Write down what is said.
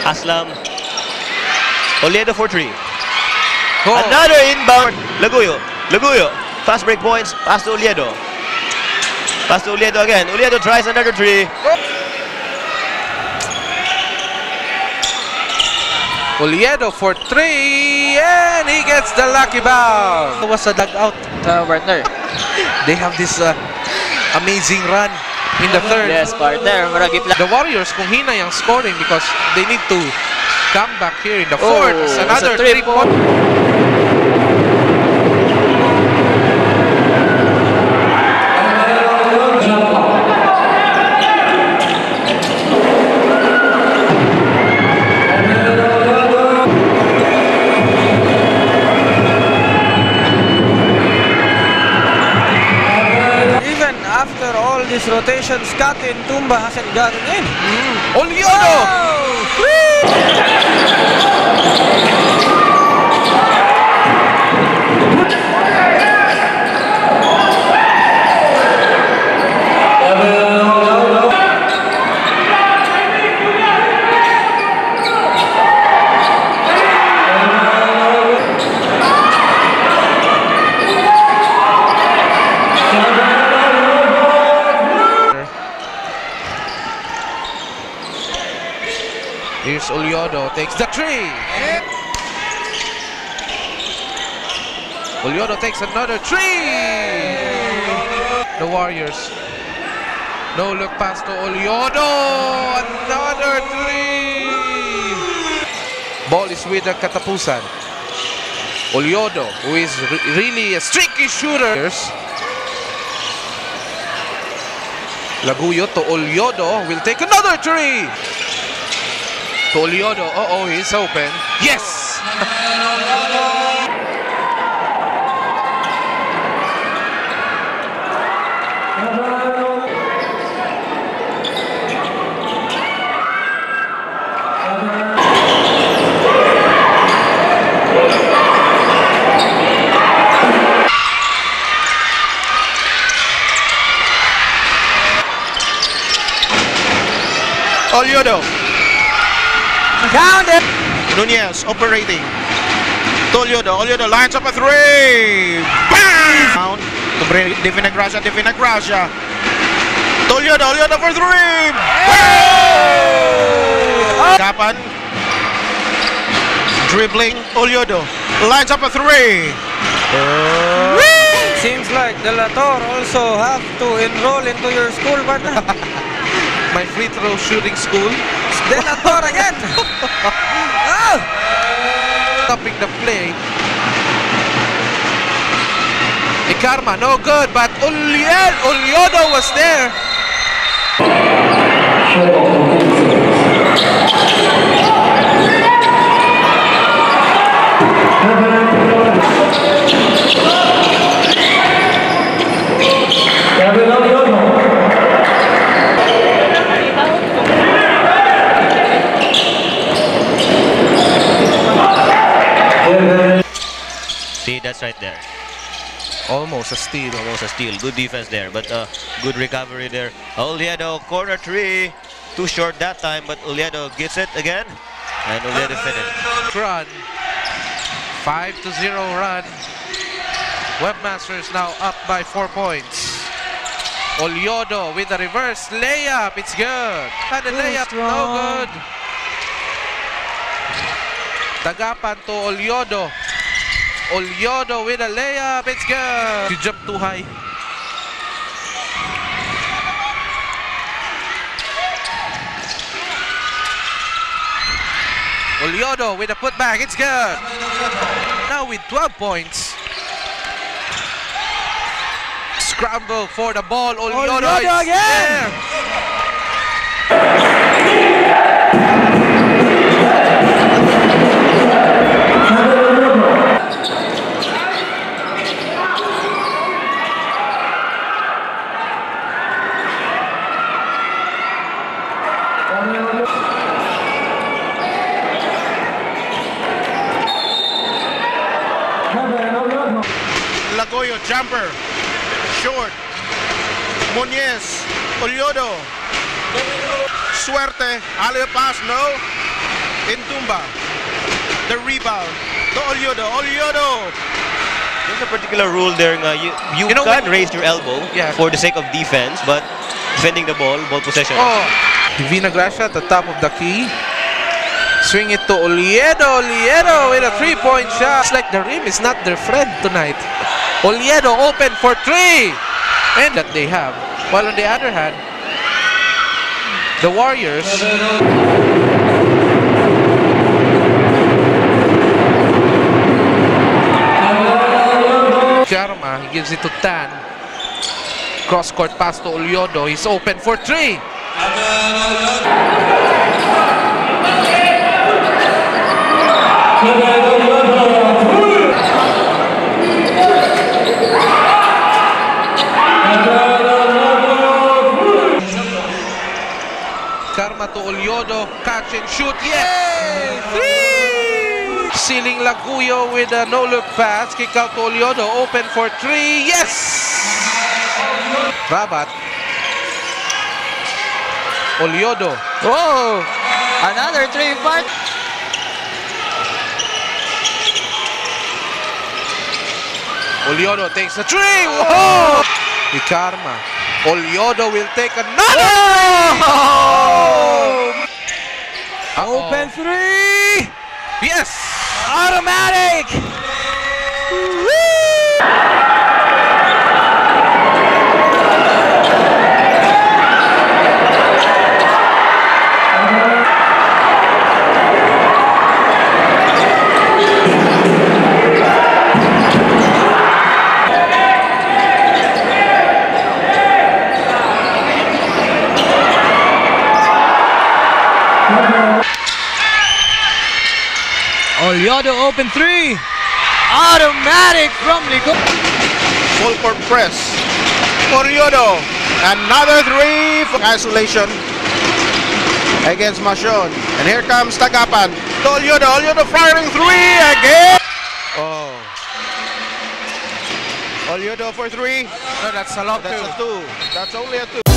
Aslam. Oliedo for 3. Oh. Another inbound. Laguyo. Fast break points. Pass to Oliedo. Pass to Oliedo again. Oliedo tries another 3. Oliedo for 3, and he gets the lucky bounce. It was a dugout, partner. They have this amazing run in the third. Yes, partner. The Warriors, kung hinay ang scoring because they need to come back here in the fourth. It's another 3-point. After all these rotations, Katin Tumba hasn't gotten in. Oliedo! Here's Oliedo, takes the 3. Oliedo takes another 3. The Warriors. No look pass to Oliedo. Another 3. Ball is with the Katapusan. Oliedo, who is really a streaky shooter. Laguyo to Oliedo, will take another 3. To Oliedo, he's open. Yes! Oliedo. Count it! Nunez operating. Oliedo lines up a 3. Bam! To Divina Gracia. Oliedo for 3. Hey! Kapan. Dribbling. Oliedo lines up a 3. Seems like the Lator also have to enroll into your school, but my free throw shooting school. De La Torre again! Stopping the play. Ikarma, no good, but Oliedo was there. See, that's right there. Almost a steal. Good defense there, but good recovery there. Oliedo, corner 3. Too short that time, but Oliedo gets it again. And Oliedo finished. Run. 5-0 run. Webmasters now up by 4 points. Oliedo with a reverse layup. It's good. And the layup, no good. Tagapan to Oliedo. Oliedo with a layup. It's good. You jump too high. Oliedo with a putback. It's good. Now with 12 points. Scramble for the ball. Oliedo is again. There. Lagoyo jumper. Short. Muñez. Oliodo. Suerte. Alley pass, no. Intumba. The rebound. To Oliodo. Oliodo. There's a particular rule there. You You know can when- raise your elbow Yeah. for the sake of defense, but defending the ball possession. Oh, Divina Gracia at the top of the key. Swing it to Oliedo. Oliedo with a three-point shot. It's like the rim is not their friend tonight. Oliedo open for three. And that they have. While on the other hand, the Warriors. Karma, he gives it to Tan. Cross-court pass to Oliodo. He's open for three. Karma to Oliodo. Catch and shoot. Yes! Three! Ceiling Laguyo with a no-look pass. Kick out to Oliodo. Open for three. Yes! Rabat. Oliodo. Oh, another 3-point. Oliodo takes a three. Whoa! Karma. Oliodo will take another. Open three. Yes! Automatic. Oliodo open three. Automatic from Lico. Full court press. Oliodo. Another three for isolation against Mashon. And here comes Tagapan. To Oliodo. Oliodo firing three again. Oh. Oliodo for three. No, that's a lot That's too. a two. That's only a two.